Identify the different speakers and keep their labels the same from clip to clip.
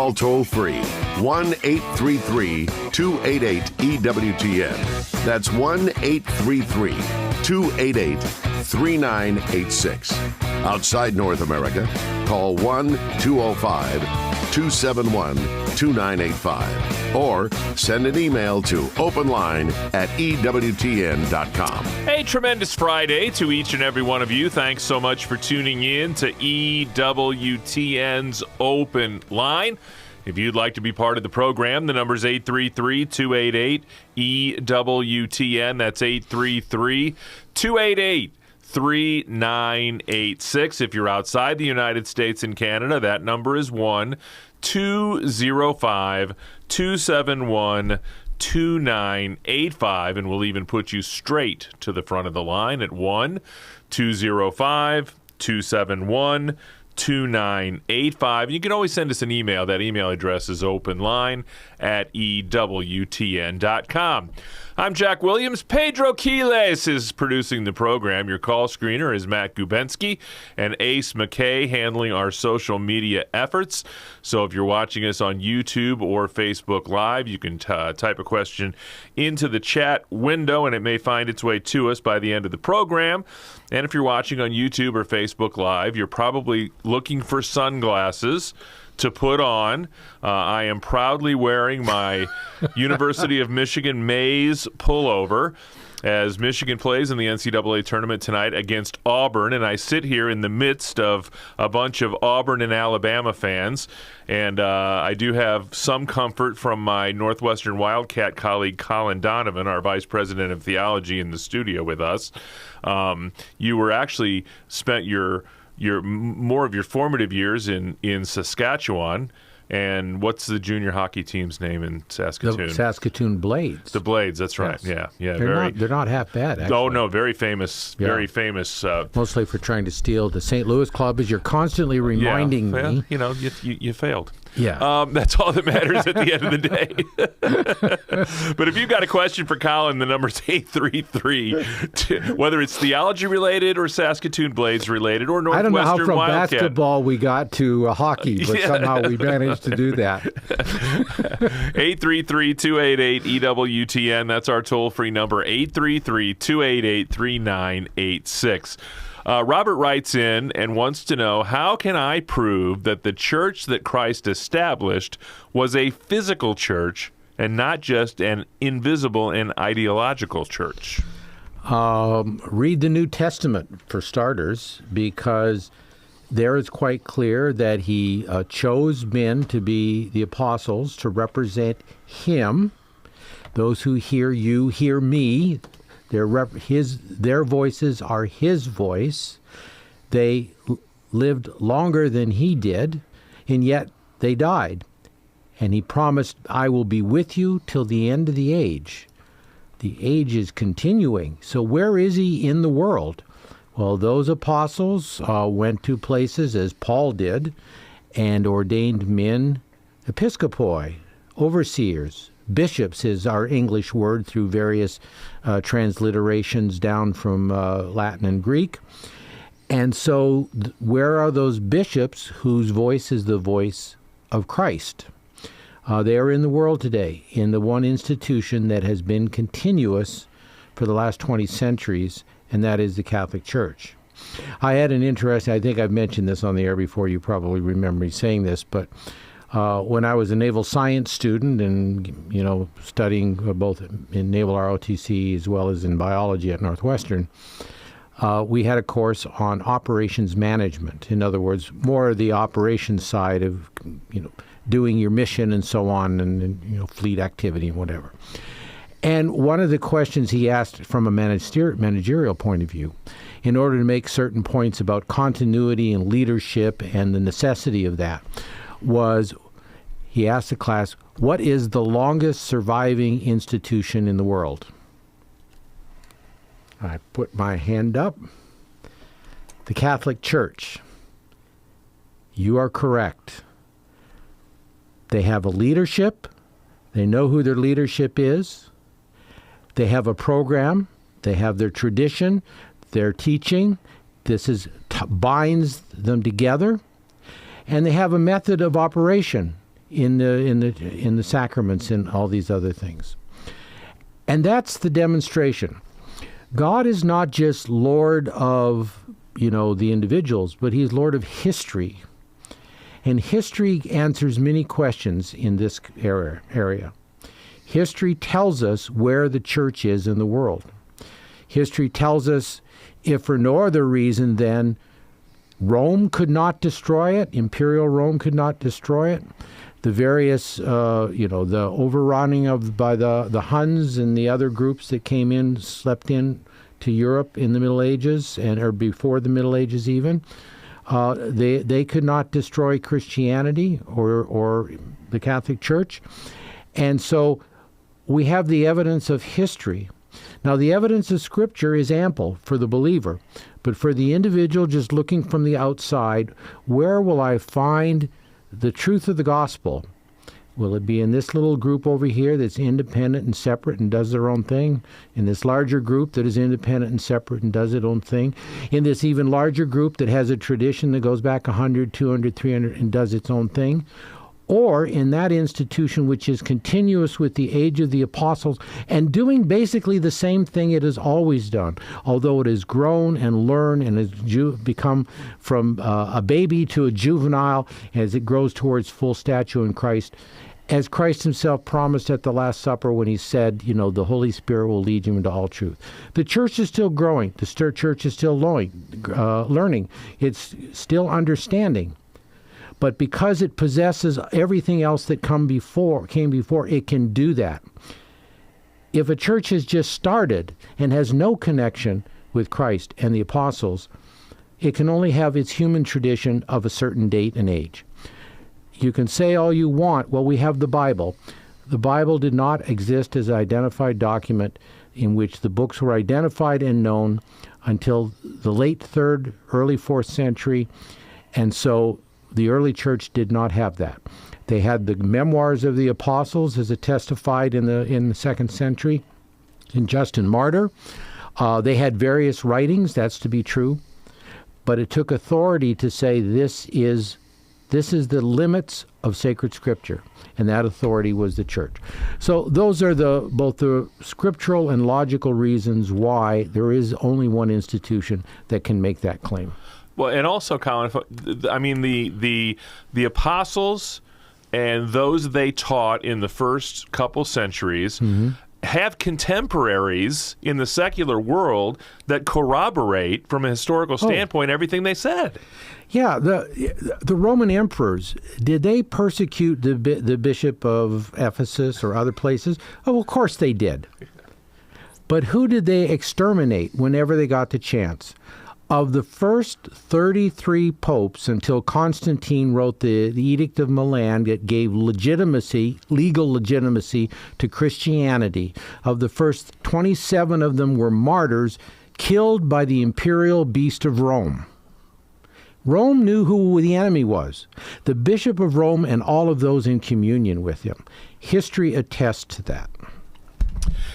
Speaker 1: call toll-free 1-833-288-EWTN. That's 1-833-288-3986. Outside North America, call 1-205-271-2985 or send an email to openline@EWTN.com.
Speaker 2: A tremendous Friday to each and every one of you. Thanks so much for tuning in to EWTN's Open Line. If you'd like to be part of the program, the number is 833-288-EWTN. That's 833-288-3986. If you're outside the United States and Canada, that number is 1-205-271-2985, and we'll even put you straight to the front of the line at 1-205-271-2985. 2985. You can always send us an email. That email address is openline@EWTN.com. I'm Jack Williams. Pedro Quiles is producing the program. Your call screener is Matt Gubensky and Ace McKay handling our social media efforts. So if you're watching us on YouTube or Facebook Live, you can type a question into the chat window, and it may find its way to us by the end of the program. And if you're watching on YouTube or Facebook Live, you're probably looking for sunglasses to put on. I am proudly wearing my University of Michigan maize pullover as Michigan plays in the NCAA tournament tonight against Auburn, and I sit here in the midst of a bunch of Auburn and Alabama fans, and I do have some comfort from my Northwestern Wildcat colleague Colin Donavan, our Vice President of Theology, in the studio with us. You were actually spent your more of your formative years in Saskatchewan. And what's the junior hockey team's name in Saskatoon?
Speaker 3: The Saskatoon Blades.
Speaker 2: The Blades, that's right.
Speaker 3: Yes.
Speaker 2: Yeah.
Speaker 3: They're not half bad, actually.
Speaker 2: Oh, no, very famous, very famous.
Speaker 3: Mostly for trying to steal the St. Louis club, as you're constantly reminding me.
Speaker 2: Well, you know, you failed.
Speaker 3: Yeah.
Speaker 2: That's all that matters at the end of the day. But if you've got a question for Colin, the number's 833, whether it's theology related or Saskatoon Blades related or Northwestern Wildcat.
Speaker 3: I don't know how from basketball we got to hockey, but somehow we managed to do that.
Speaker 2: 833-288-EWTN. That's our toll-free number, 833-288-3986. Robert writes in and wants to know, how can I prove that the church that Christ established was a physical church and not just an invisible and ideological church?
Speaker 3: Read the New Testament, for starters, because there it's quite clear that he chose men to be the apostles to represent him. Those who hear you hear me. Their voices are his voice. They lived longer than he did, and yet they died. And he promised, I will be with you till the end of the age. The age is continuing. So where is he in the world? Well, those apostles went to places, as Paul did, and ordained men, episcopoi, overseers. Bishops is our English word through various transliterations down from Latin and Greek. And so where are those bishops whose voice is the voice of Christ? They are in the world today, in the one institution that has been continuous for the last 20 centuries, and that is the Catholic Church. I had an interest, I think I've mentioned this on the air before, you probably remember me saying this, but when I was a naval science student and, studying both in naval ROTC as well as in biology at Northwestern, we had a course on operations management. In other words, more the operations side of, doing your mission and so on, and fleet activity and whatever. And one of the questions he asked from a managerial point of view, in order to make certain points about continuity and leadership and the necessity of that, was he asked the class, what is the longest surviving institution in the world? I put my hand up. The Catholic Church. You are correct. They have a leadership. They know who their leadership is. They have a program. They have their tradition, their teaching. This binds them together. And they have a method of operation. in the sacraments and all these other things. And that's the demonstration. God is not just Lord of, the individuals, but he's Lord of history. And history answers many questions in this area. History tells us where the church is in the world. History tells us, if for no other reason than Rome could not destroy it, Imperial Rome could not destroy it, the various, the overrunning by the Huns and the other groups that slept in to Europe in the Middle Ages or before the Middle Ages even, they could not destroy Christianity or the Catholic Church. And so we have the evidence of history. Now, the evidence of Scripture is ample for the believer, but for the individual just looking from the outside, where will I find the truth of the gospel? Will it be in this little group over here that's independent and separate and does their own thing? In this larger group that is independent and separate and does its own thing? In this even larger group that has a tradition that goes back 100, 200, 300 and does its own thing? Or in that institution which is continuous with the age of the apostles and doing basically the same thing it has always done, although it has grown and learned and has become from a baby to a juvenile as it grows towards full stature in Christ, as Christ himself promised at the Last Supper when he said, the Holy Spirit will lead you into all truth. The church is still growing. The church is still learning. It's still understanding. But because it possesses everything else that came before, it can do that. If a church has just started and has no connection with Christ and the apostles, it can only have its human tradition of a certain date and age. You can say all you want, well, we have the Bible. The Bible did not exist as an identified document in which the books were identified and known until the late 3rd, early 4th century, and so the early church did not have that. They had the memoirs of the apostles as it testified in the 2nd century in Justin Martyr. They had various writings, that's to be true, but it took authority to say this is the limits of sacred scripture, and that authority was the church. So those are both the scriptural and logical reasons why there is only one institution that can make that claim.
Speaker 2: Well, and also, Colin, the apostles and those they taught in the first couple centuries have contemporaries in the secular world that corroborate, from a historical standpoint, everything they said.
Speaker 3: Yeah, the Roman emperors, did they persecute the bishop of Ephesus or other places? Oh, of course they did. But who did they exterminate whenever they got the chance? Of the first 33 popes until Constantine wrote the Edict of Milan that gave legal legitimacy to Christianity, of the first 27 of them were martyrs killed by the imperial beast of Rome. Rome knew who the enemy was, the Bishop of Rome and all of those in communion with him. History attests to that.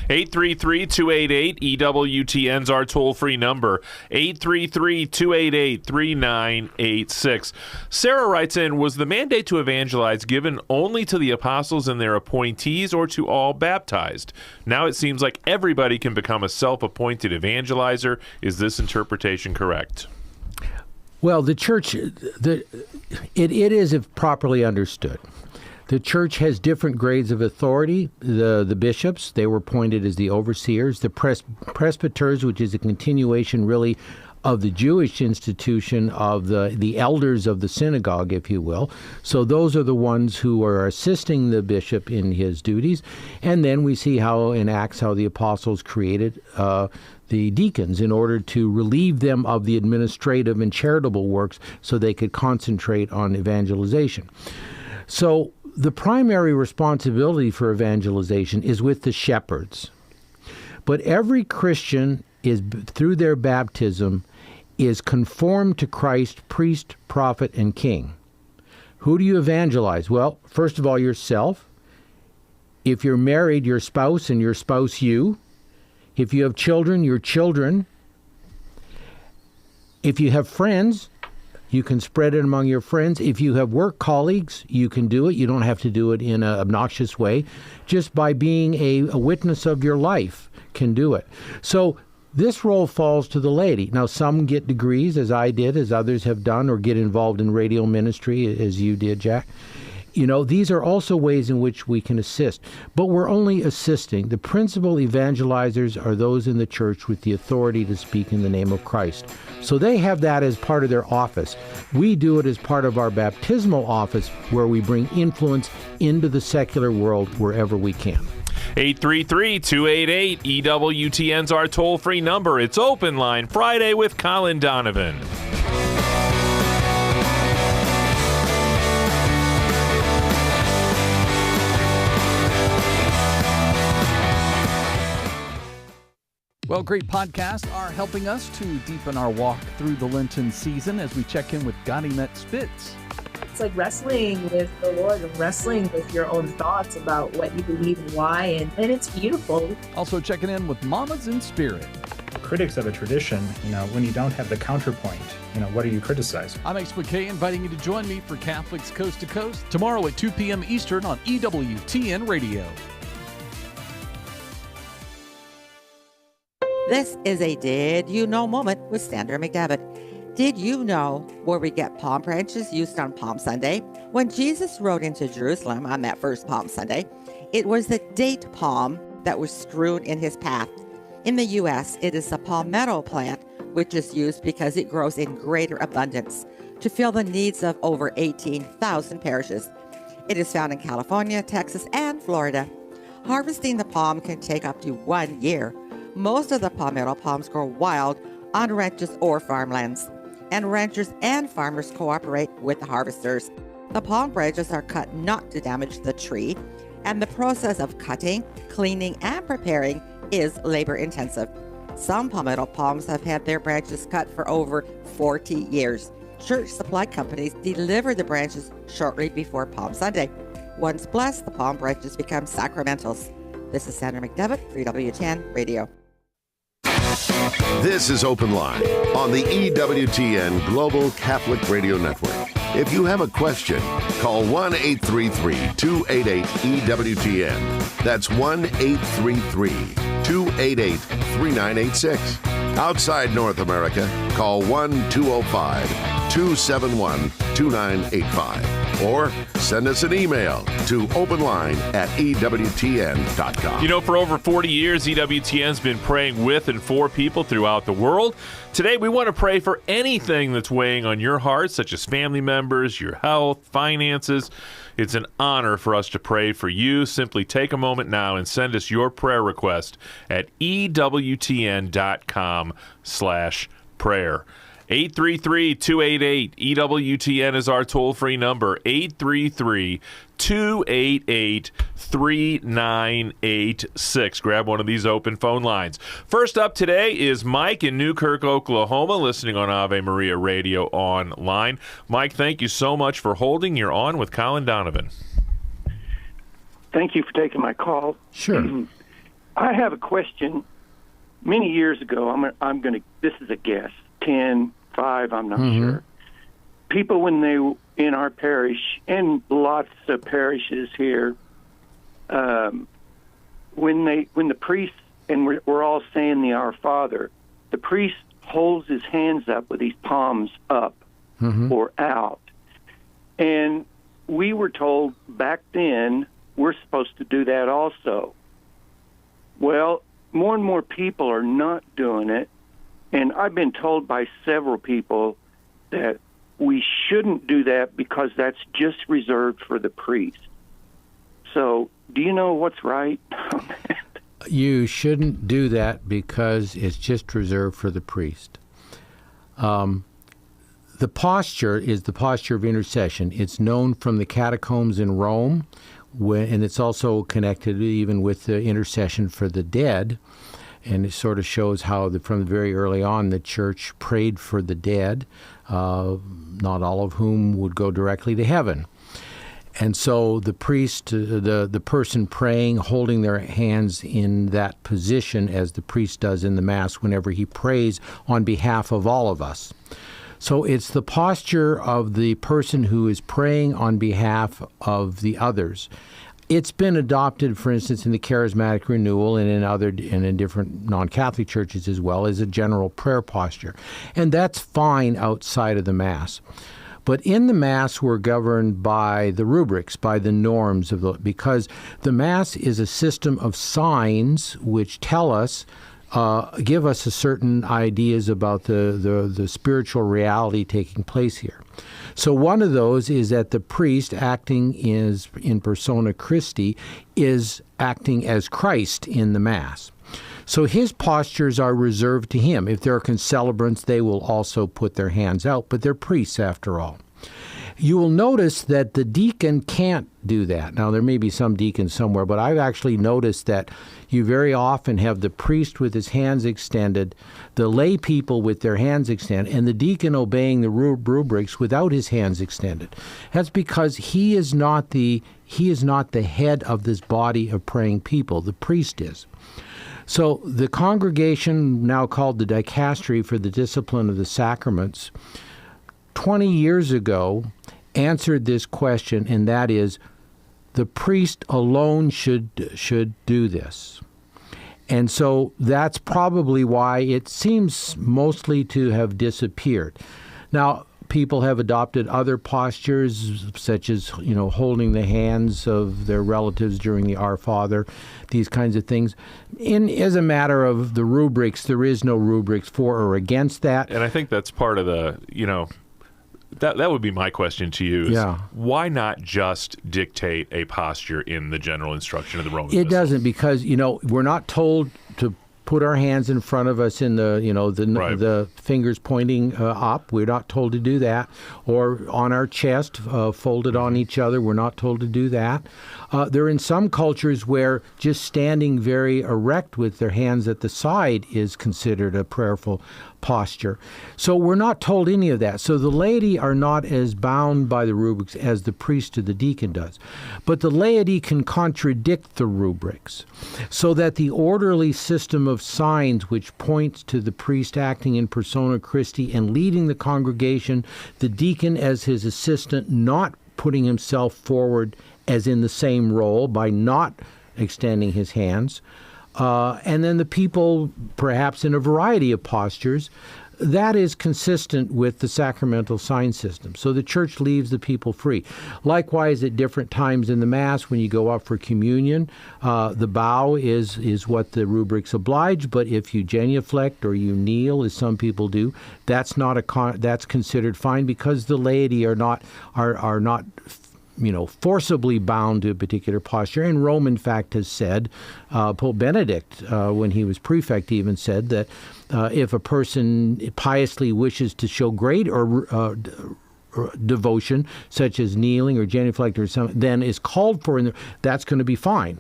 Speaker 2: 833-288-EWTN's our toll-free number, 833-288-3986. Sarah writes in, was the mandate to evangelize given only to the apostles and their appointees or to all baptized? Now it seems like everybody can become a self-appointed evangelizer. Is this interpretation correct?
Speaker 3: Well, the church, it is if properly understood. The church has different grades of authority. The bishops, they were appointed as the overseers. The presbyters, which is a continuation really of the Jewish institution of the elders of the synagogue, if you will. So those are the ones who are assisting the bishop in his duties. And then we see how in Acts how the apostles created the deacons in order to relieve them of the administrative and charitable works so they could concentrate on evangelization. So the primary responsibility for evangelization is with the shepherds. But every Christian is, through their baptism, is conformed to Christ, priest, prophet, and king. Who do you evangelize? Well, first of all, yourself. If you're married, your spouse, and your spouse you. If you have children, your children. If you have friends, You can spread it among your friends. If you have work colleagues, you can do it. You don't have to do it in an obnoxious way. Just by being a witness of your life can do it. So this role falls to the laity. Now, some get degrees, as I did, as others have done, or get involved in radio ministry, as you did, Jack. These are also ways in which we can assist. But we're only assisting. The principal evangelizers are those in the church with the authority to speak in the name of Christ. So they have that as part of their office. We do it as part of our baptismal office, where we bring influence into the secular world wherever we can.
Speaker 2: 833-288-EWTN's our toll-free number. It's Open Line Friday with Colin Donavan.
Speaker 4: Well, great podcasts are helping us to deepen our walk through the Lenten season as we check in with Ganimet Spitz.
Speaker 5: It's like wrestling with the Lord and wrestling with your own thoughts about what you believe and why, and it's beautiful.
Speaker 4: Also checking in with Mamas in Spirit.
Speaker 6: Critics of a tradition, when you don't have the counterpoint, what are you criticizing?
Speaker 4: I'm Ace McKay, inviting you to join me for Catholics Coast to Coast tomorrow at 2 p.m. Eastern on EWTN Radio.
Speaker 7: This is a Did You Know moment with Sandra McDevitt. Did you know where we get palm branches used on Palm Sunday? When Jesus rode into Jerusalem on that first Palm Sunday, it was the date palm that was strewn in his path. In the U.S., it is the palmetto plant, which is used because it grows in greater abundance to fill the needs of over 18,000 parishes. It is found in California, Texas, and Florida. Harvesting the palm can take up to 1 year. Most of the palmetto palms grow wild on ranches or farmlands, and ranchers and farmers cooperate with the harvesters. The palm branches are cut not to damage the tree, and the process of cutting, cleaning, and preparing is labor-intensive. Some palmetto palms have had their branches cut for over 40 years. Church supply companies deliver the branches shortly before Palm Sunday. Once blessed, the palm branches become sacramentals. This is Sandra McDevitt for EWTN Radio.
Speaker 1: This is Open Line on the EWTN Global Catholic Radio Network. If you have a question, call 1-833-288-EWTN. That's 1-833-288-3986. Outside North America, call 1-205-271-2985. Or send us an email to openline@ewtn.com.
Speaker 2: For over 40 years, EWTN's been praying with and for people throughout the world. Today, we want to pray for anything that's weighing on your heart, such as family members, your health, finances. It's an honor for us to pray for you. Simply take a moment now and send us your prayer request at ewtn.com/prayer. 833-288-EWTN is our toll-free number, 833-288-3986. Grab one of these open phone lines. First up today is Mike in Newkirk, Oklahoma, listening on Ave Maria Radio online. Mike, thank you so much for holding. You're on with Colin Donavan.
Speaker 8: Thank you for taking my call.
Speaker 3: Sure.
Speaker 8: I have a question. Many years ago, I'm going to, this is a guess, 10, 5, I'm not sure. People, when they in our parish and lots of parishes here, when the priest, and we're all saying the Our Father, the priest holds his hands up with these palms up or out. And we were told back then we're supposed to do that also. Well, more and more people are not doing it. And I've been told by several people that we shouldn't do that because that's just reserved for the priest. So, do you know what's right?
Speaker 3: You shouldn't do that because it's just reserved for the priest. The posture is the posture of intercession. It's known from the catacombs in Rome, and it's also connected even with the intercession for the dead. And it sort of shows how, from very early on, the church prayed for the dead, not all of whom would go directly to heaven. And so the priest, the person praying, holding their hands in that position as the priest does in the Mass whenever he prays on behalf of all of us. So it's the posture of the person who is praying on behalf of the others. It's been adopted, for instance, in the Charismatic Renewal and in different non-Catholic churches as well, as a general prayer posture. And that's fine outside of the Mass. But in the Mass, we're governed by the rubrics, by the norms because the Mass is a system of signs which tell us, give us a certain ideas about the spiritual reality taking place here. So one of those is that the priest acting in persona Christi is acting as Christ in the Mass. So his postures are reserved to him. If there are concelebrants, they will also put their hands out, but they're priests after all. You will notice that the deacon can't do that. Now, there may be some deacons somewhere, but I've actually noticed that you very often have the priest with his hands extended, the lay people with their hands extended, and the deacon obeying the rubrics without his hands extended. That's because he is not the head of this body of praying people. The priest is. So the congregation, now called the dicastery for the discipline of the sacraments, 20 years ago answered this question, and that is, the priest alone should do this. And so that's probably why it seems mostly to have disappeared. Now, people have adopted other postures, such as, holding the hands of their relatives during the Our Father, these kinds of things. As a matter of the rubrics, there is no rubrics for or against that.
Speaker 2: And I think that's part of the, that would be my question to you.
Speaker 3: Yeah.
Speaker 2: Why not just dictate a posture in the general instruction of the Roman
Speaker 3: It
Speaker 2: Missal?
Speaker 3: doesn't, because, we're not told to put our hands in front of us in the fingers pointing up. We're not told to do that. Or on our chest, folded on each other. We're not told to do that. There are in some cultures where just standing very erect with their hands at the side is considered a prayerful posture. So we're not told any of that. So the laity are not as bound by the rubrics as the priest or the deacon does. But the laity can contradict the rubrics, so that the orderly system of signs which points to the priest acting in persona Christi and leading the congregation, the deacon as his assistant, not putting himself forward as in the same role by not extending his hands, and then the people perhaps in a variety of postures, that is consistent with the sacramental sign system. So the church leaves the people free. Likewise, at different times in the Mass, when you go up for communion, the bow is what the rubrics oblige, but if you genuflect or you kneel, as some people do, that's considered fine, because the laity are not forcibly bound to a particular posture. And Rome, in fact, has said, Pope Benedict, when he was prefect, even said that if a person piously wishes to show great or devotion, such as kneeling or genuflect or something, then is called for, that's going to be fine.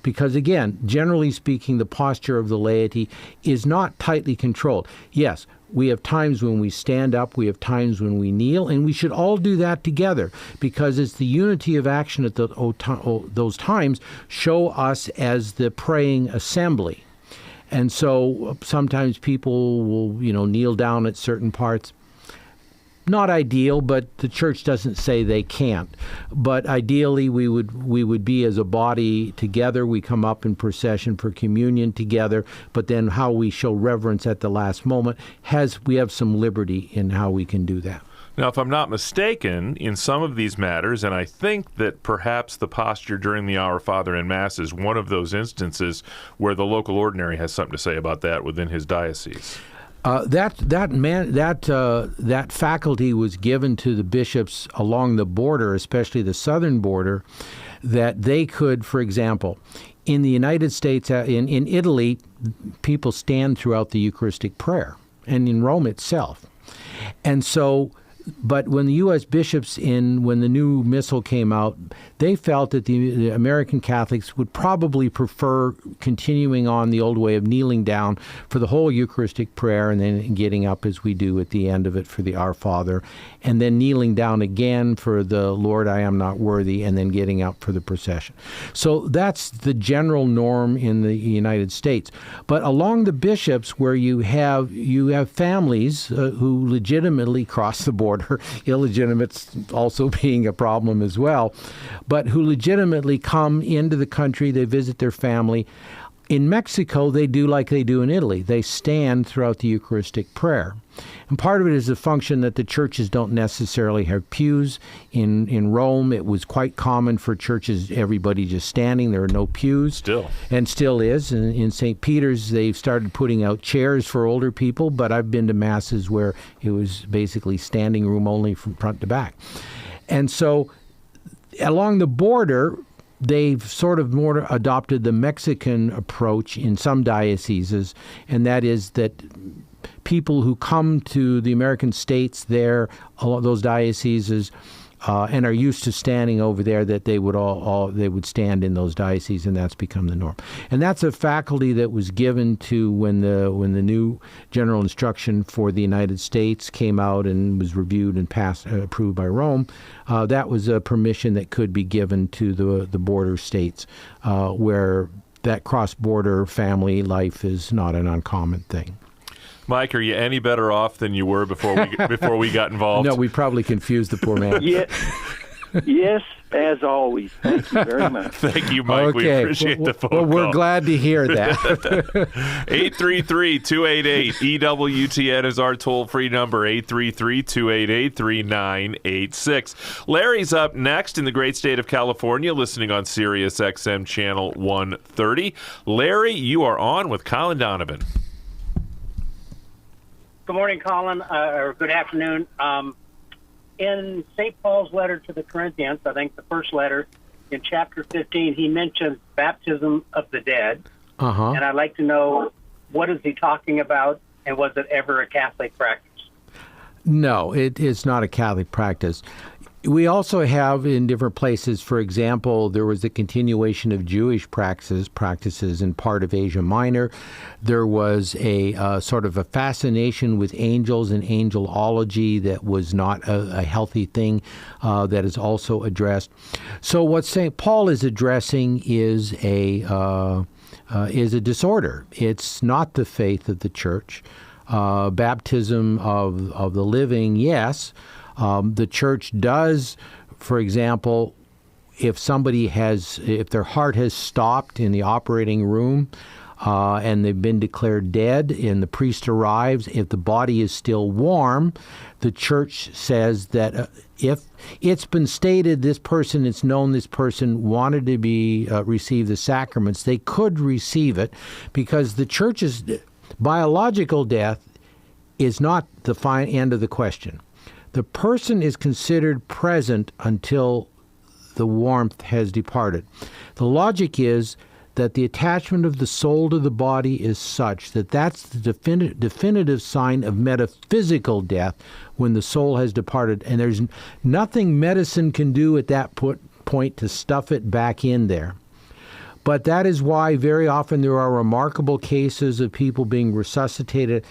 Speaker 3: Because again, generally speaking, the posture of the laity is not tightly controlled. Yes, we have times when we stand up, we have times when we kneel, and we should all do that together, because it's the unity of action at those times show us as the praying assembly. And so sometimes people will, kneel down at certain parts. Not ideal, but the church doesn't say they can't. But ideally, we would be as a body together. We come up in procession for communion together, but then how we show reverence at the last moment, we have some liberty in how we can do that.
Speaker 2: Now, if I'm not mistaken, in some of these matters, and I think that perhaps the posture during the Our Father and Mass is one of those instances where the local ordinary has something to say about that within his diocese.
Speaker 3: That faculty was given to the bishops along the border, especially the southern border, that they could, for example, in the United States, in Italy, people stand throughout the Eucharistic prayer, and in Rome itself. And so But when the U.S. bishops, when the new missal came out, they felt that the American Catholics would probably prefer continuing on the old way of kneeling down for the whole Eucharistic prayer and then getting up as we do at the end of it for the Our Father, and then kneeling down again for the Lord, I am not worthy, and then getting up for the procession. So that's the general norm in the United States. But along the bishops, where you have families who legitimately cross the border, illegitimate also being a problem as well, but who legitimately come into the country, they visit their family. In Mexico, they do like they do in Italy. They stand throughout the Eucharistic prayer. And part of it is a function that the churches don't necessarily have pews. In Rome, it was quite common for churches, everybody just standing. There are no pews.
Speaker 2: Still.
Speaker 3: And still is. In St. Peter's, they've started putting out chairs for older people, but I've been to masses where it was basically standing room only from front to back. And so along the border, they've sort of more adopted the Mexican approach in some dioceses, and that is that people who come to the American states there, those dioceses, and are used to standing over there, that they would stand in those dioceses, and that's become the norm. And that's a faculty that was given to when the new general instruction for the United States came out and was reviewed and approved by Rome. That was a permission that could be given to the border states, where that cross-border family life is not an uncommon thing.
Speaker 2: Mike, are you any better off than you were before we got involved?
Speaker 3: No, we probably confused the poor man.
Speaker 8: Yes, as always. Thank you very much.
Speaker 2: Thank you, Mike.
Speaker 3: Okay.
Speaker 2: We appreciate the phone
Speaker 3: call.
Speaker 2: call.
Speaker 3: We're glad to hear that.
Speaker 2: 833-288-EWTN is our toll-free number, 833-288-3986. Larry's up next in the great state of California, listening on Sirius XM Channel 130. Larry, you are on with Colin Donavan.
Speaker 9: Good morning, Colin, or good afternoon. In St. Paul's letter to the Corinthians, I think the first letter, in chapter 15, he mentions baptism of the dead. And I'd like to know, what is he talking about, and was it ever a Catholic practice?
Speaker 3: No, it is not a Catholic practice. We also have in different places, for example, there was a continuation of Jewish practices in part of Asia Minor. There was a sort of a fascination with angels and angelology that was not a healthy thing, that is also addressed. So what St. Paul is addressing is a disorder. It's not the faith of the Church. Baptism of the living, yes. The Church does, for example, if their heart has stopped in the operating room and they've been declared dead and the priest arrives, if the body is still warm, the Church says that if it's been stated it's known this person wanted to receive the sacraments, they could receive it, because the Church's biological death is not the end of the question. The person is considered present until the warmth has departed. The logic is that the attachment of the soul to the body is such that that's the definitive sign of metaphysical death when the soul has departed, and there's nothing medicine can do at that point to stuff it back in there. But that is why very often there are remarkable cases of people being resuscitated,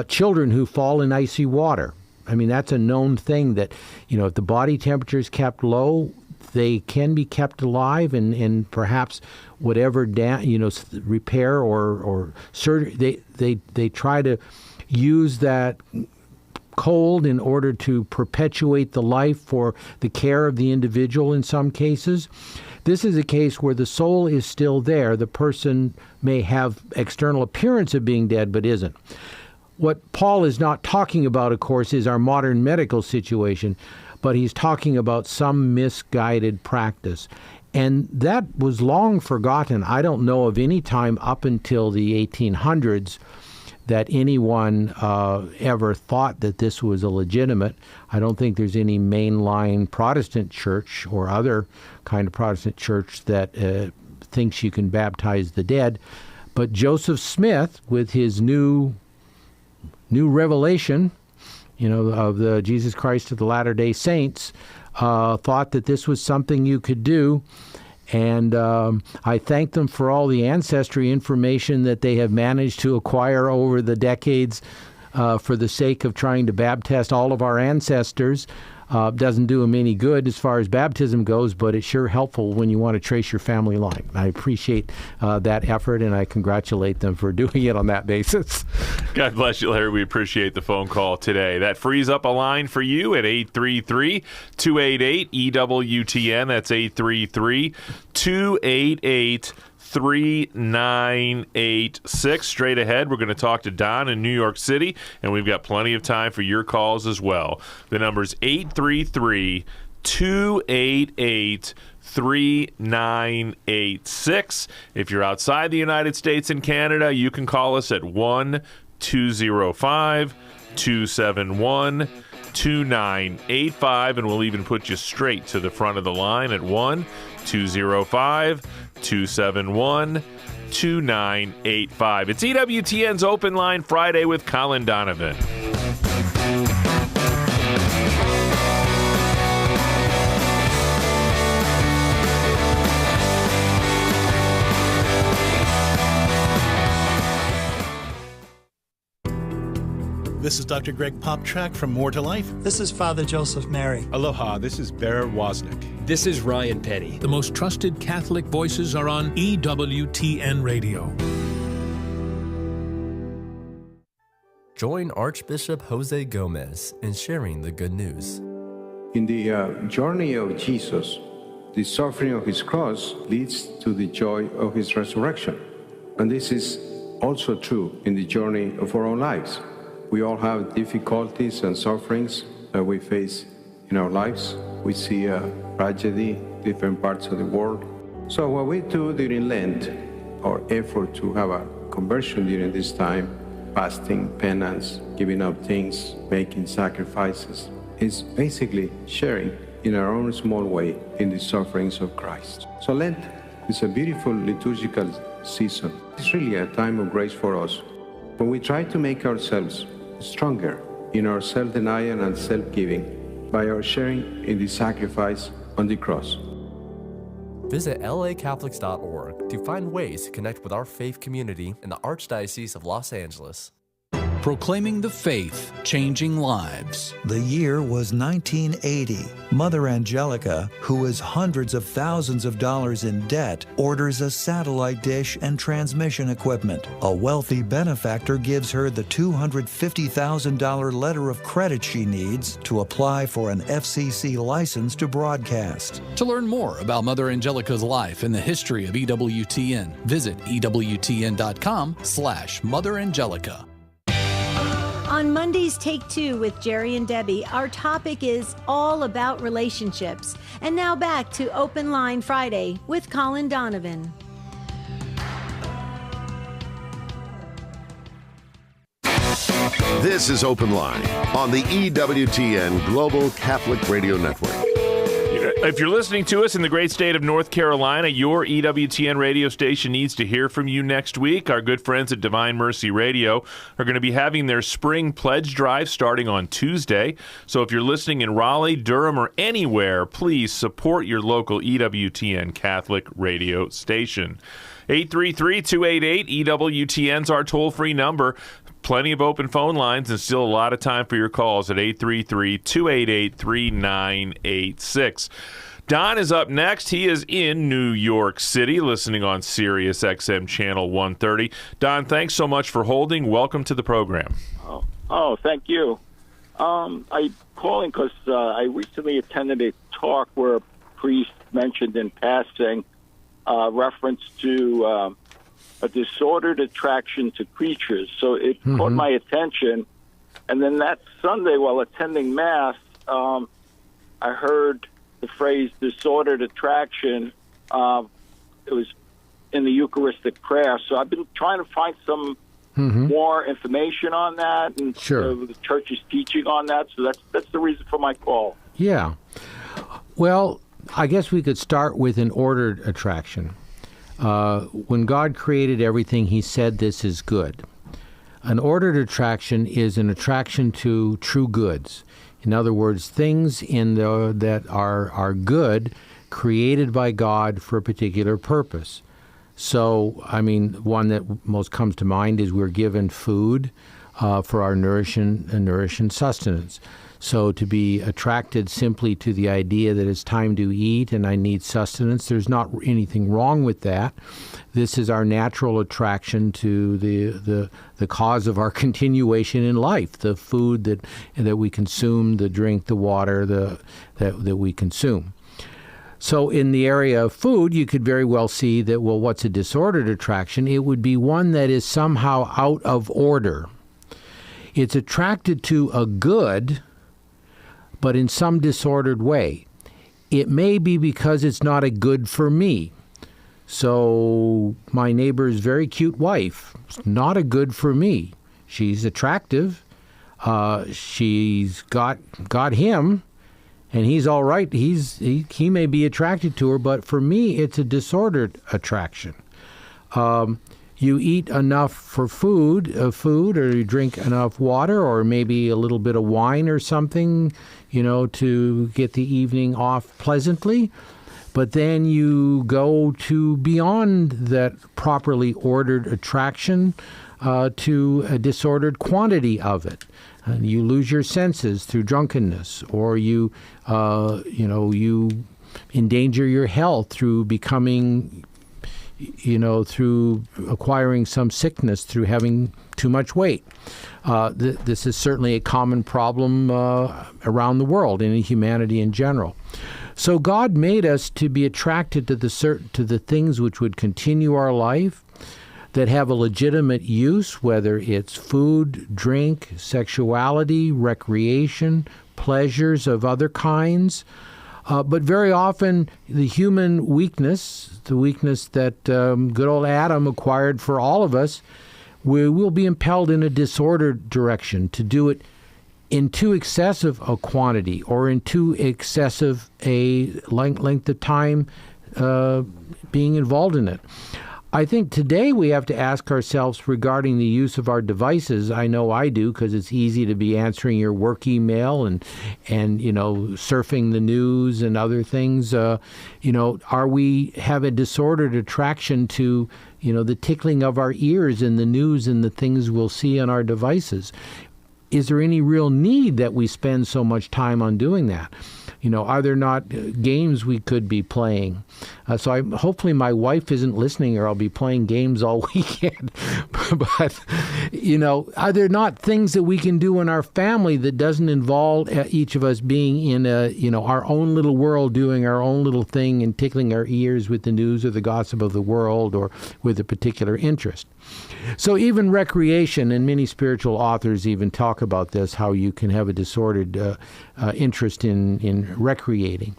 Speaker 3: children who fall in icy water. I mean, that's a known thing that, if the body temperature is kept low, they can be kept alive, and perhaps whatever repair or surgery, they try to use that cold in order to perpetuate the life for the care of the individual in some cases. This is a case where the soul is still there. The person may have external appearance of being dead, but isn't. What Paul is not talking about, of course, is our modern medical situation, but he's talking about some misguided practice. And that was long forgotten. I don't know of any time up until the 1800s that anyone ever thought that this was a legitimate. I don't think there's any mainline Protestant church or other kind of Protestant church that thinks you can baptize the dead. But Joseph Smith, with his new revelation of the Jesus Christ of the Latter-day Saints, thought that this was something you could do. And I thank them for all the ancestry information that they have managed to acquire over the decades for the sake of trying to baptize all of our ancestors. Doesn't do them any good as far as baptism goes, but it's sure helpful when you want to trace your family line. I appreciate that effort, and I congratulate them for doing it on that basis.
Speaker 2: God bless you, Larry. We appreciate the phone call today. That frees up a line for you at 833-288-EWTN. That's 833-288-3986. Straight ahead, we're going to talk to Don in New York City, and we've got plenty of time for your calls as well. The number's 833-288-3986. If you're outside the United States and Canada, you can call us at 1-205-271-2985, and we'll even put you straight to the front of the line at 1-205-271-2985. It's EWTN's Open Line Friday with Colin Donavan.
Speaker 10: This is Dr. Greg Popchak from More to Life.
Speaker 11: This is Father Joseph Mary.
Speaker 12: Aloha, this is Bear Wozniak.
Speaker 13: This is Ryan Petty.
Speaker 14: The most trusted Catholic voices are on EWTN Radio.
Speaker 15: Join Archbishop Jose Gomez in sharing the good news.
Speaker 16: In the journey of Jesus, the suffering of his cross leads to the joy of his resurrection. And this is also true in the journey of our own lives. We all have difficulties and sufferings that we face in our lives. We see tragedy in different parts of the world. So what we do during Lent, our effort to have a conversion during this time, fasting, penance, giving up things, making sacrifices, is basically sharing in our own small way in the sufferings of Christ. So Lent is a beautiful liturgical season. It's really a time of grace for us when we try to make ourselves stronger in our self-denial and self-giving by our sharing in the sacrifice on the cross.
Speaker 15: Visit lacatholics.org to find ways to connect with our faith community in the Archdiocese of Los Angeles.
Speaker 14: Proclaiming the faith, changing lives.
Speaker 17: The year was 1980. Mother Angelica, who is hundreds of thousands of dollars in debt, orders a satellite dish and transmission equipment. A wealthy benefactor gives her the $250,000 letter of credit she needs to apply for an FCC license to broadcast.
Speaker 4: To learn more about Mother Angelica's life and the history of EWTN, visit EWTN.com/Mother Angelica.
Speaker 18: On Monday's Take Two with Jerry and Debbie, our topic is all about relationships. And now back to Open Line Friday with Colin Donavan.
Speaker 1: This is Open Line on the EWTN Global Catholic Radio Network.
Speaker 2: If you're listening to us in the great state of North Carolina, your EWTN radio station needs to hear from you next week. Our good friends at Divine Mercy Radio are going to be having their spring pledge drive starting on Tuesday. So if you're listening in Raleigh, Durham, or anywhere, please support your local EWTN Catholic radio station. 833-288-EWTN's our toll-free number. Plenty of open phone lines and still a lot of time for your calls at 833-288-3986. Don is up next. He is in New York City listening on Sirius XM Channel 130. Don, thanks so much for holding. Welcome to the program.
Speaker 19: Oh, thank you. I'm calling because I recently attended a talk where a priest mentioned in passing reference to a disordered attraction to creatures. So it caught my attention. And then that Sunday while attending Mass, I heard the phrase disordered attraction. It was in the Eucharistic prayer. So I've been trying to find some more information on that. And the Church's teaching on that. So that's the reason for my call.
Speaker 3: Yeah. Well, I guess we could start with an ordered attraction. When God created everything, he said this is good. An ordered attraction is an attraction to true goods. In other words, things that are good, created by God for a particular purpose. So, I mean, one that most comes to mind is we're given food for our nourishing sustenance. So to be attracted simply to the idea that it's time to eat and I need sustenance, there's not anything wrong with that. This is our natural attraction to the cause of our continuation in life, the food that we consume, the drink, the water that we consume. So in the area of food, you could very well see that, well, what's a disordered attraction? It would be one that is somehow out of order. It's attracted to a good, but in some disordered way. It may be because it's not a good for me. So my neighbor's very cute wife, not a good for me. She's attractive. She's got him, and he's all right. He may be attracted to her, but for me, it's a disordered attraction. You eat enough for food, or you drink enough water, or maybe a little bit of wine or something, to get the evening off pleasantly. But then you go to beyond that properly ordered attraction to a disordered quantity of it. You lose your senses through drunkenness, or you endanger your health through becoming, through acquiring some sickness through having too much weight. This is certainly a common problem around the world and in humanity in general. So God made us to be attracted to the things which would continue our life, that have a legitimate use, whether it's food, drink, sexuality, recreation, pleasures of other kinds. But very often the human weakness, the weakness that good old Adam acquired for all of us, we will be impelled in a disordered direction to do it in too excessive a quantity or in too excessive a length of time being involved in it. I think today we have to ask ourselves regarding the use of our devices. I know I do, because it's easy to be answering your work email and surfing the news and other things. Are we have a disordered attraction to the tickling of our ears in the news and the things we'll see on our devices? Is there any real need that we spend so much time on doing that? Are there not games we could be playing? Hopefully my wife isn't listening, or I'll be playing games all weekend. But, are there not things that we can do in our family that doesn't involve each of us being in our own little world, doing our own little thing and tickling our ears with the news or the gossip of the world or with a particular interest? So even recreation, and many spiritual authors even talk about this, how you can have a disordered interest in recreating.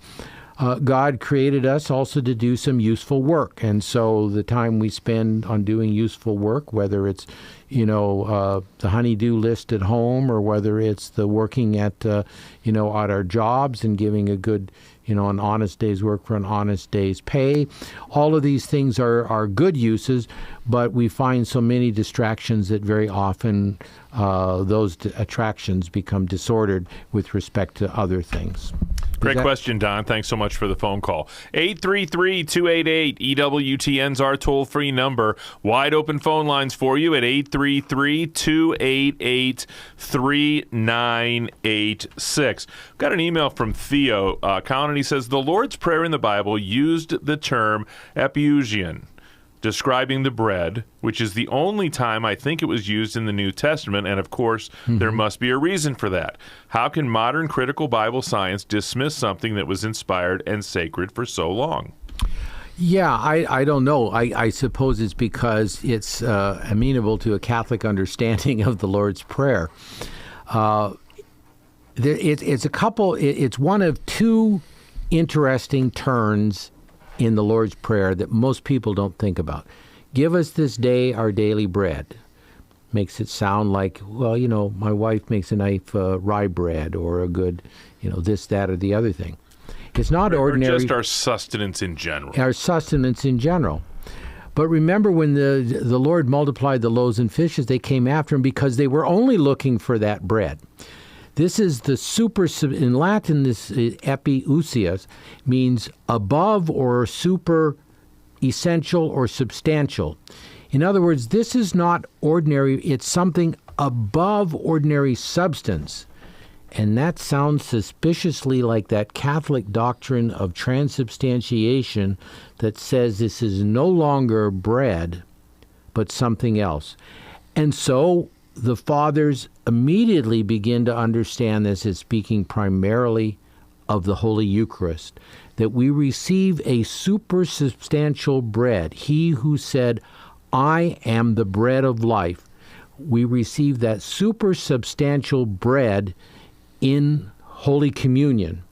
Speaker 3: God created us also to do some useful work, and so the time we spend on doing useful work, whether it's the honey-do list at home, or whether it's the working at at our jobs and giving a good an honest day's work for an honest day's pay. All of these things are good uses, but we find so many distractions that very often those attractions become disordered with respect to other things.
Speaker 2: Great question, Don. Thanks so much for the phone call. 833-288-EWTN's our toll-free number. Wide open phone lines for you at 833-288-3986. Got an email from Theo, Colin, and he says, the Lord's Prayer in the Bible used the term epiousion, describing the bread, which is the only time I think it was used in the New Testament, and of course, there must be a reason for that. How can modern critical Bible science dismiss something that was inspired and sacred for so long?
Speaker 3: Yeah, I don't know. I suppose it's because it's amenable to a Catholic understanding of the Lord's Prayer. It's one of two interesting turns in the Lord's Prayer that most people don't think about. Give us this day our daily bread. Makes it sound like, well, my wife makes a nice rye bread, or a good, this, that, or the other thing. It's not ordinary.
Speaker 2: Or just our sustenance in general.
Speaker 3: Our sustenance in general. But remember, when the Lord multiplied the loaves and fishes, they came after him because they were only looking for that bread. This is the in Latin, this epiousios means above or super essential or substantial. In other words, this is not ordinary, it's something above ordinary substance. And that sounds suspiciously like that Catholic doctrine of transubstantiation that says this is no longer bread, but something else. And so the fathers immediately begin to understand this as speaking primarily of the Holy Eucharist, that we receive a supersubstantial bread. He who said, I am the bread of life. We receive that supersubstantial bread in Holy Communion.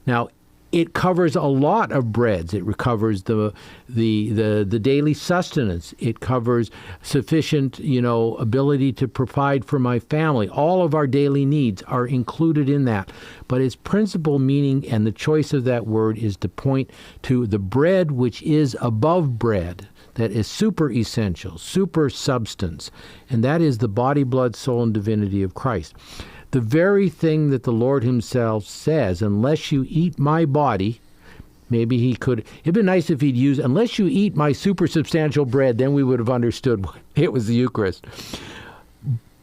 Speaker 3: Now, it covers a lot of breads. It covers the daily sustenance. It covers sufficient, ability to provide for my family. All of our daily needs are included in that. But its principal meaning and the choice of that word is to point to the bread which is above bread, that is super essential, super substance, and that is the body, blood, soul, and divinity of Christ. The very thing that the Lord himself says, unless you eat my body, maybe he could, it'd be nice if he'd use, unless you eat my supersubstantial bread, then we would have understood it was the Eucharist.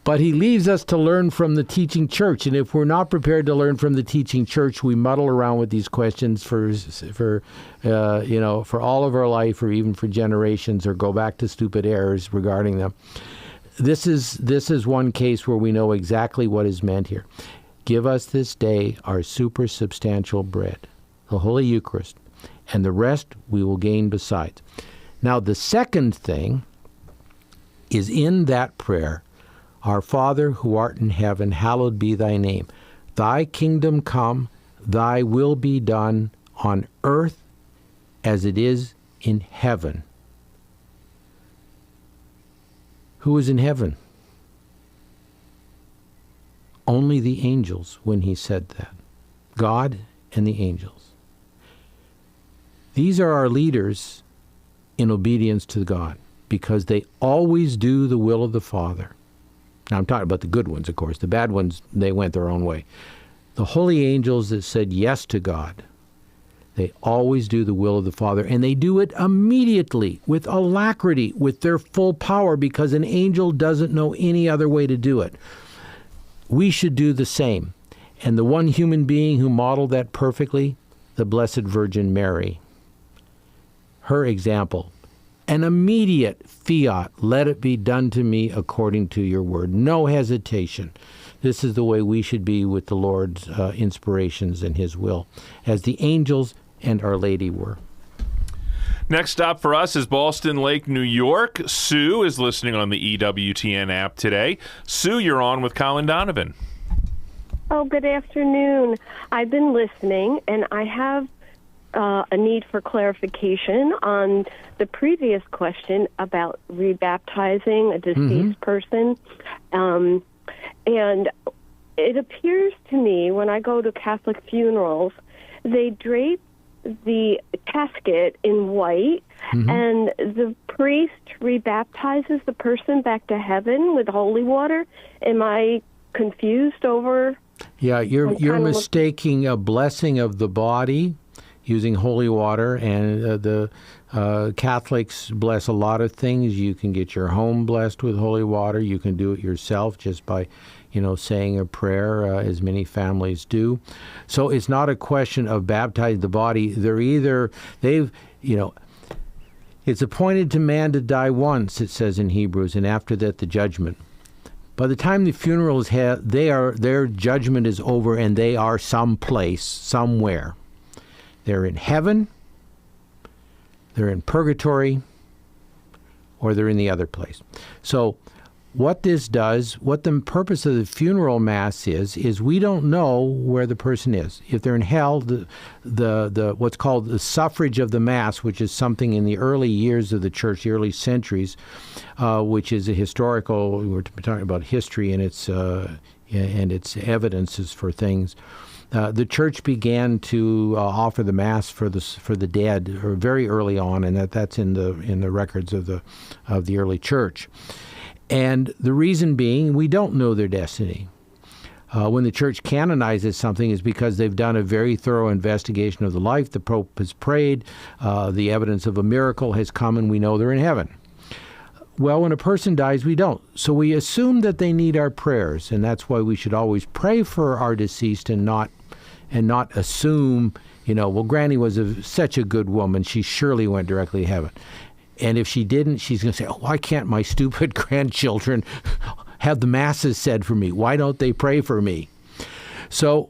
Speaker 3: But he leaves us to learn from the teaching church, and if we're not prepared to learn from the teaching church, we muddle around with these questions for all of our life, or even for generations, or go back to stupid errors regarding them. This is one case where we know exactly what is meant here. Give us this day our supersubstantial bread, the Holy Eucharist, and the rest we will gain besides. Now, the second thing is in that prayer, Our Father who art in heaven, hallowed be thy name. Thy kingdom come, thy will be done on earth as it is in heaven. Who is in heaven? Only the angels when he said that. God and the angels. These are our leaders in obedience to God because they always do the will of the Father. Now I'm talking about the good ones, of course. The bad ones, they went their own way. The holy angels that said yes to God, they always do the will of the Father, and they do it immediately, with alacrity, with their full power, because an angel doesn't know any other way to do it. We should do the same. And the one human being who modeled that perfectly, the Blessed Virgin Mary. Her example, an immediate fiat, let it be done to me according to your word. No hesitation. This is the way we should be with the Lord's inspirations and his will, as the angels and Our Lady were.
Speaker 2: Next stop for us is Ballston Lake, New York. Sue is listening on the EWTN app today. Sue, you're on with Colin Donavan.
Speaker 13: Oh, good afternoon. I've been listening, and I have a need for clarification on the previous question about rebaptizing a deceased person. And it appears to me when I go to Catholic funerals, they drape the casket in white, and the priest rebaptizes the person back to heaven with holy water. Am I confused over?
Speaker 3: Yeah, you're mistaking a blessing of the body using holy water, and the Catholics bless a lot of things. You can get your home blessed with holy water. You can do it yourself just by saying a prayer, as many families do. So it's not a question of baptizing the body. It's appointed to man to die once, it says in Hebrews, and after that the judgment. By the time the funeral is had, their judgment is over, and they are someplace, somewhere. They're in heaven, they're in purgatory, or they're in the other place. So what this does, what the purpose of the funeral mass is we don't know where the person is. If they're in hell, the what's called the suffrage of the mass, which is something in the early years of the church, the early centuries, which is a historical. We're talking about history and its evidences for things. The church began to offer the Mass for the dead very early on, and that's in the records of the early church. And the reason being, we don't know their destiny. When the church canonizes something is because they've done a very thorough investigation of the life. The Pope has prayed, the evidence of a miracle has come, and we know they're in heaven. Well, when a person dies, we don't. So we assume that they need our prayers, and that's why we should always pray for our deceased and not assume, well, Granny was such a good woman, she surely went directly to heaven. And if she didn't, she's going to say, why can't my stupid grandchildren have the Masses said for me? Why don't they pray for me? So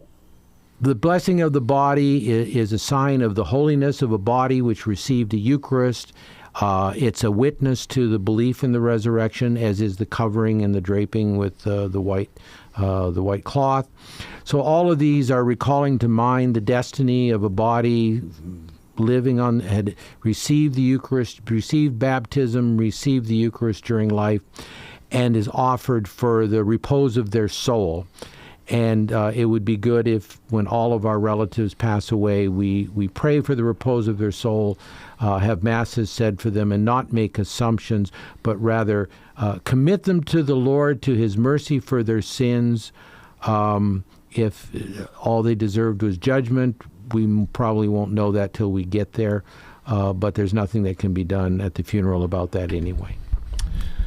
Speaker 3: the blessing of the body is a sign of the holiness of a body which received the Eucharist. It's a witness to the belief in the resurrection, as is the covering and the draping with the white cloth. So all of these are recalling to mind the destiny of a body had received the Eucharist, received baptism, received the Eucharist during life, and is offered for the repose of their soul. And it would be good if, when all of our relatives pass away, we pray for the repose of their soul, have Masses said for them, and not make assumptions, but rather commit them to the Lord, to His mercy for their sins. If all they deserved was judgment, we probably won't know that till we get there, but there's nothing that can be done at the funeral about that anyway.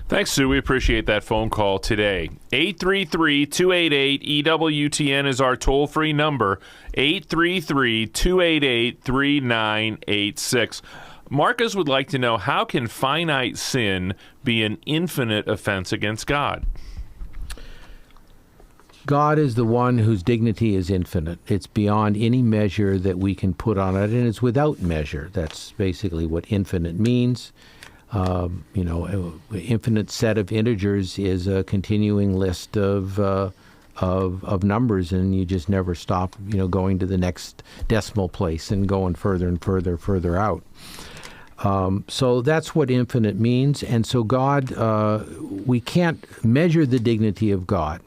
Speaker 2: Thanks, Sue. We appreciate that phone call today. 833-288-EWTN is our toll-free number, 833-288-3986. Marcus would like to know, how can finite sin be an infinite offense against God?
Speaker 3: God is the one whose dignity is infinite. It's beyond any measure that we can put on it, and it's without measure. That's basically what infinite means. Infinite set of integers is a continuing list of numbers, and you just never stop, going to the next decimal place and going further and further out. So that's what infinite means. And so God, we can't measure the dignity of God.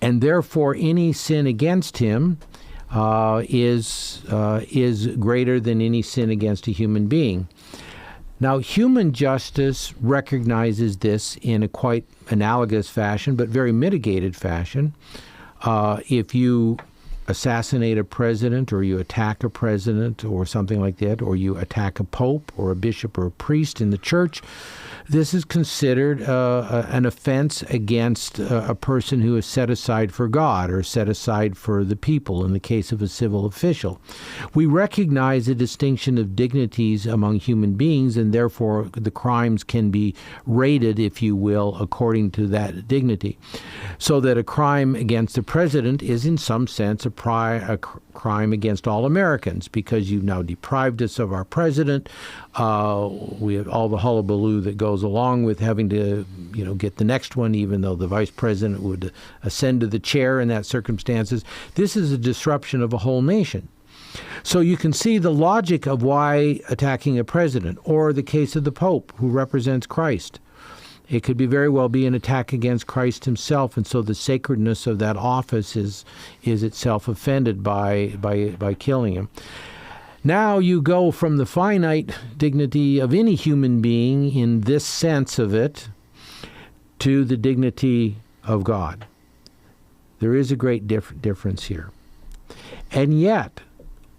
Speaker 3: And therefore, any sin against Him is greater than any sin against a human being. Now, human justice recognizes this in a quite analogous fashion, but very mitigated fashion. If you assassinate a president, or you attack a president, or something like that, or you attack a pope or a bishop or a priest in the church, this is considered an offense against a person who is set aside for God or set aside for the people in the case of a civil official. We recognize a distinction of dignities among human beings, and therefore the crimes can be rated, if you will, according to that dignity. So that a crime against the president is in some sense a crime against all Americans, because you've now deprived us of our president. We have all the hullabaloo that goes along with having to, get the next one, even though the vice president would ascend to the chair in that circumstances. This is a disruption of a whole nation. So you can see the logic of why attacking a president, or the case of the Pope, who represents Christ. It could be very well be an attack against Christ Himself, and so the sacredness of that office is itself offended by killing Him. Now you go from the finite dignity of any human being in this sense of it to the dignity of God. There is a great difference here. And yet,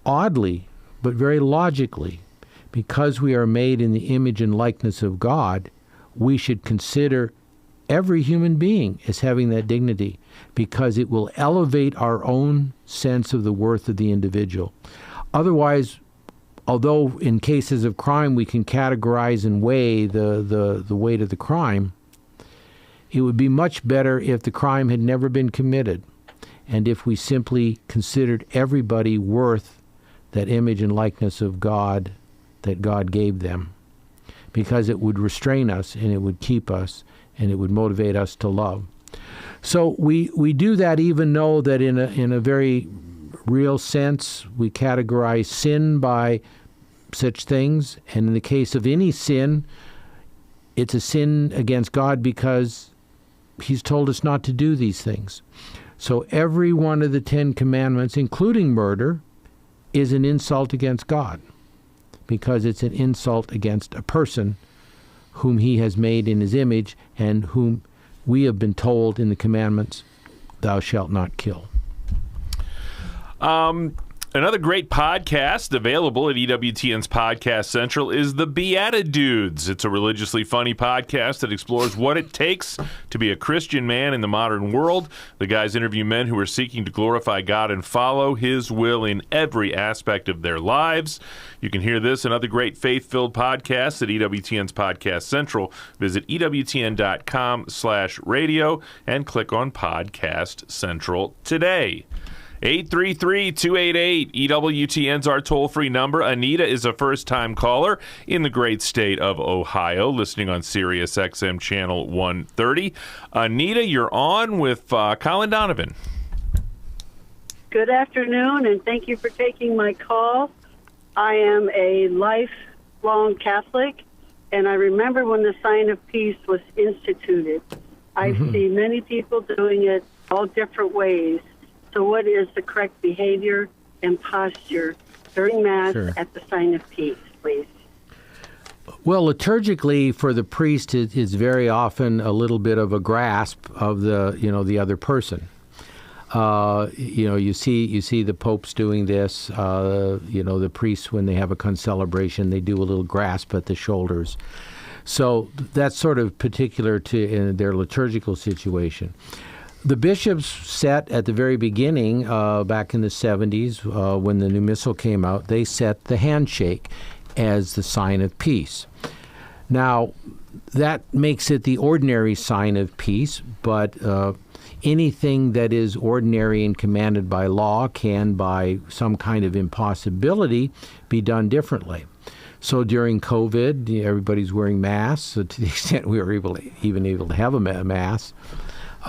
Speaker 3: oddly, but very logically, because we are made in the image and likeness of God, we should consider every human being as having that dignity, because it will elevate our own sense of the worth of the individual. Otherwise, although in cases of crime we can categorize and weigh the weight of the crime, it would be much better if the crime had never been committed, and if we simply considered everybody worth that image and likeness of God that God gave them, because it would restrain us, and it would keep us, and it would motivate us to love. So we do that, even though that in a very real sense we categorize sin by such things, and in the case of any sin, it's a sin against God because He's told us not to do these things. So every one of the 10 commandments, including murder, is an insult against God, because it's an insult against a person whom he has made in his image and whom we have been told in the commandments, thou shalt not kill.
Speaker 2: Another great podcast available at EWTN's Podcast Central is The Beatitudes. It's a religiously funny podcast that explores what it takes to be a Christian man in the modern world. The guys interview men who are seeking to glorify God and follow His will in every aspect of their lives. You can hear this and other great faith-filled podcasts at EWTN's Podcast Central. Visit EWTN.com/radio and click on Podcast Central today. 833-288-EWTN's our toll-free number. Anita is a first-time caller in the great state of Ohio, listening on Sirius XM Channel 130. Anita, you're on with Colin Donavan.
Speaker 20: Good afternoon, and thank you for taking my call. I am a lifelong Catholic, and I remember when the sign of peace was instituted. I see many people doing it all different ways. So what is the correct behavior and posture during Mass at the sign of peace, please?
Speaker 3: Well, liturgically, for the priest, it is very often a little bit of a grasp of the other person. You see the popes doing this. The priests, when they have a concelebration, they do a little grasp at the shoulders. So that's sort of particular to in their liturgical situation. The bishops set at the very beginning, back in the 70s, when the new missal came out, they set the handshake as the sign of peace. Now, that makes it the ordinary sign of peace, but anything that is ordinary and commanded by law can, by some kind of impossibility, be done differently. So during COVID, everybody's wearing masks, so to the extent we were able to have a mass.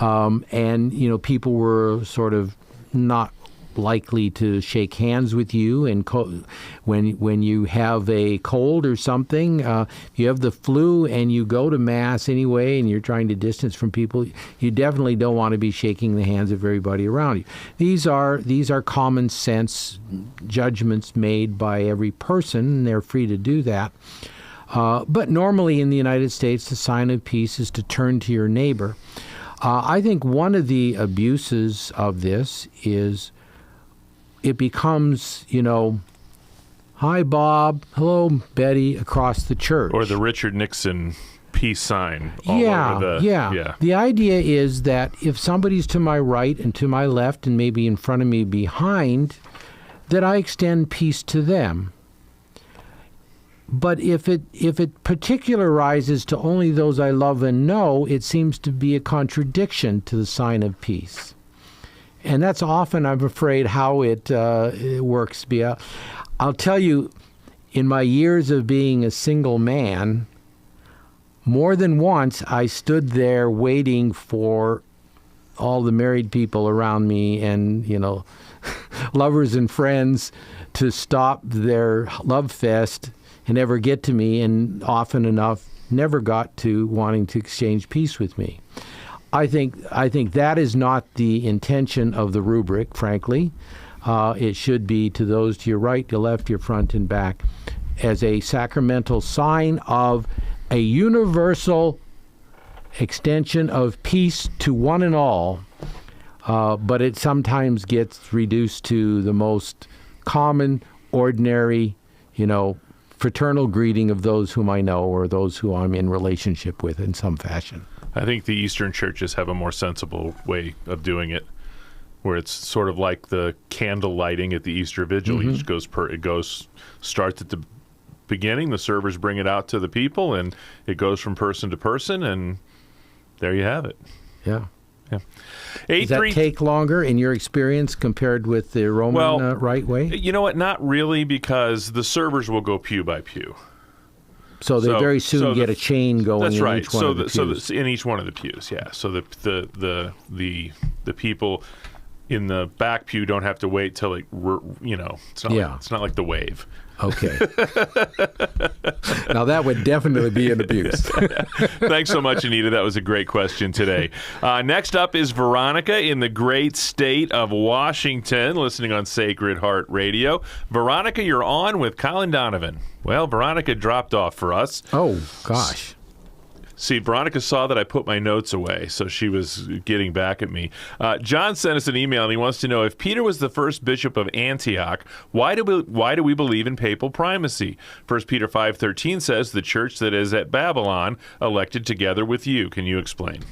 Speaker 3: And people were sort of not likely to shake hands with you. And when you have a cold or something, if you have the flu and you go to Mass anyway and you're trying to distance from people, you definitely don't want to be shaking the hands of everybody around you. These are common sense judgments made by every person, and they're free to do that. But normally in the United States, the sign of peace is to turn to your neighbor. I think one of the abuses of this is it becomes, hi, Bob, hello, Betty, across the church.
Speaker 2: Or the Richard Nixon peace sign.
Speaker 3: Yeah. The idea is that if somebody's to my right and to my left and maybe in front of me behind, that I extend peace to them. But if it particularizes to only those I love and know, it seems to be a contradiction to the sign of peace. And that's often, I'm afraid, how it works. I'll tell you, in my years of being a single man, more than once I stood there waiting for all the married people around me and, lovers and friends to stop their love fest and never get to me, and often enough never got to wanting to exchange peace with me. I think that is not the intention of the rubric, frankly. It should be to those to your right, your left, your front, and back, as a sacramental sign of a universal extension of peace to one and all. But it sometimes gets reduced to the most common, ordinary, fraternal greeting of those whom I know or those who I'm in relationship with in some fashion.
Speaker 2: I think the Eastern churches have a more sensible way of doing it, where it's sort of like the candle lighting at the Easter Vigil. It starts at the beginning, the servers bring it out to the people, and it goes from person to person, and there you have it.
Speaker 3: Yeah. Does that take longer in your experience compared with the Roman Rite way?
Speaker 2: You know what? Not really, because the servers will go pew by pew.
Speaker 3: So they very soon get a chain going in each one of the pews.
Speaker 2: So in each one of the pews, yeah. So the people in the back pew don't have to wait till it's not like the wave.
Speaker 3: Okay. Now, that would definitely be an abuse.
Speaker 2: Thanks so much, Anita. That was a great question today. Next up is Veronica in the great state of Washington, listening on Sacred Heart Radio. Veronica, you're on with Colin Donavan. Well, Veronica dropped off for us.
Speaker 3: Oh, gosh.
Speaker 2: See, Veronica saw that I put my notes away, so she was getting back at me. John sent us an email, and he wants to know, if Peter was the first bishop of Antioch, why do we believe in papal primacy? 1 Peter 5:13 says, the church that is at Babylon elected together with you. Can you explain?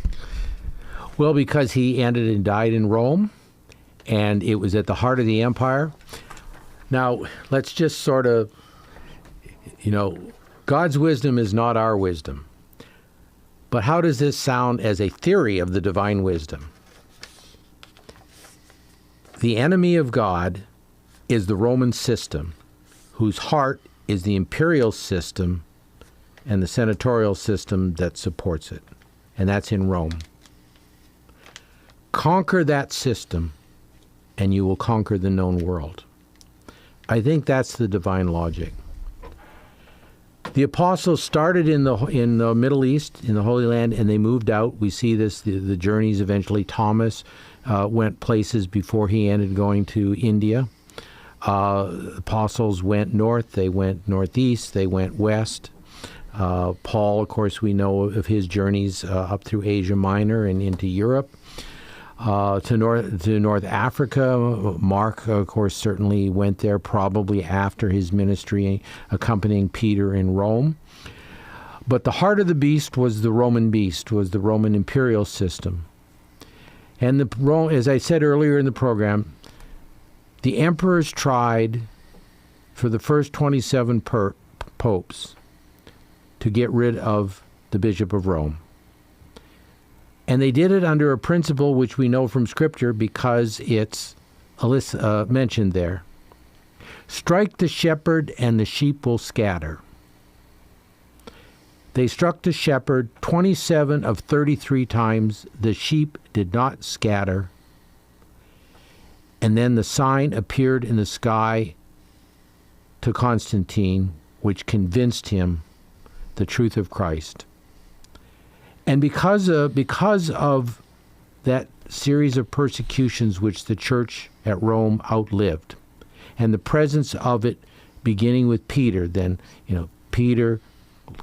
Speaker 3: Well, because he ended and died in Rome, and it was at the heart of the empire. Now, let's just sort of, God's wisdom is not our wisdom. But how does this sound as a theory of the divine wisdom? The enemy of God is the Roman system, whose heart is the imperial system and the senatorial system that supports it, and that's in Rome. Conquer that system, and you will conquer the known world. I think that's the divine logic. The apostles started in the Middle East, in the Holy Land, and they moved out. We see this, the journeys eventually. Thomas went places before he ended going to India. Apostles went north, they went northeast, they went west. Paul, of course, we know of his journeys up through Asia Minor and into Europe. To North Africa. Mark, of course, certainly went there probably after his ministry, accompanying Peter in Rome. But the heart of the beast was the Roman beast, was the Roman imperial system. And as I said earlier in the program, the emperors tried for the first 27 popes to get rid of the Bishop of Rome. And they did it under a principle which we know from Scripture because it's mentioned there. Strike the shepherd and the sheep will scatter. They struck the shepherd 27 of 33 times. The sheep did not scatter. And then the sign appeared in the sky to Constantine, which convinced him the truth of Christ. And because of that series of persecutions which the church at Rome outlived, and the presence of it beginning with Peter, then Peter,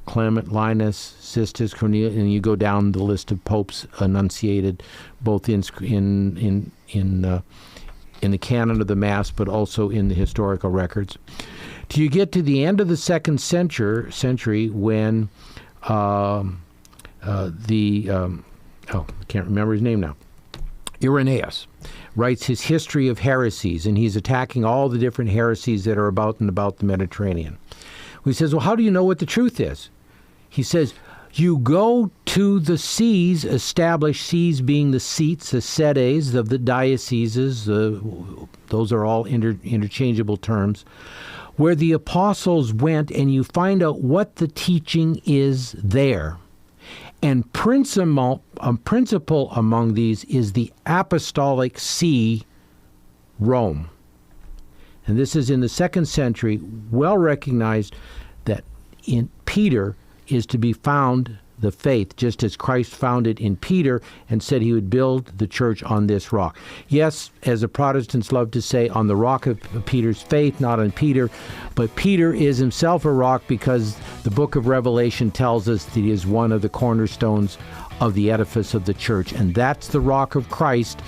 Speaker 3: Clement, Linus, Sistus, Cornelius, and you go down the list of popes enunciated both in the canon of the Mass, but also in the historical records. Till you get to the end of the 2nd century when I can't remember his name now. Irenaeus writes his history of heresies, and he's attacking all the different heresies that are about the Mediterranean. He says, well, how do you know what the truth is? He says, you go to the sees, established sees being the seats, the sedes of the dioceses, those are all interchangeable terms, where the apostles went, and you find out what the teaching is there. And principal among these is the apostolic see, Rome. And this is in the 2nd century, well recognized that in Peter is to be found the faith, just as Christ founded in Peter and said he would build the church on this rock. Yes, as the Protestants love to say, on the rock of Peter's faith, not on Peter, but Peter is himself a rock because the book of Revelation tells us that he is one of the cornerstones of the edifice of the church, and that's the rock of Christ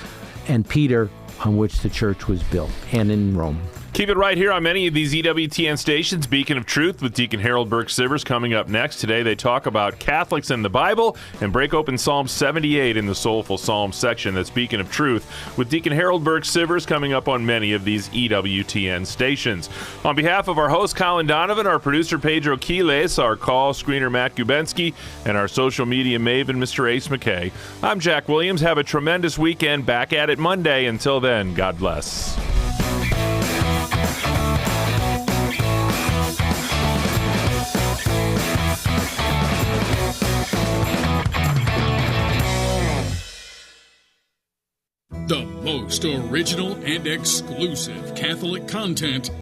Speaker 3: and Peter on which the church was built, and in Rome.
Speaker 2: Keep it right here on many of these EWTN stations. Beacon of Truth with Deacon Harold Burke-Sivers coming up next. Today they talk about Catholics and the Bible and break open Psalm 78 in the Soulful Psalms section. That's Beacon of Truth with Deacon Harold Burke-Sivers coming up on many of these EWTN stations. On behalf of our host Colin Donovan, our producer Pedro Quiles, our call screener Matt Gubensky, and our social media maven Mr. Ace McKay, I'm Jack Williams. Have a tremendous weekend. Back at it Monday. Until then, God bless.
Speaker 14: The most original and exclusive Catholic content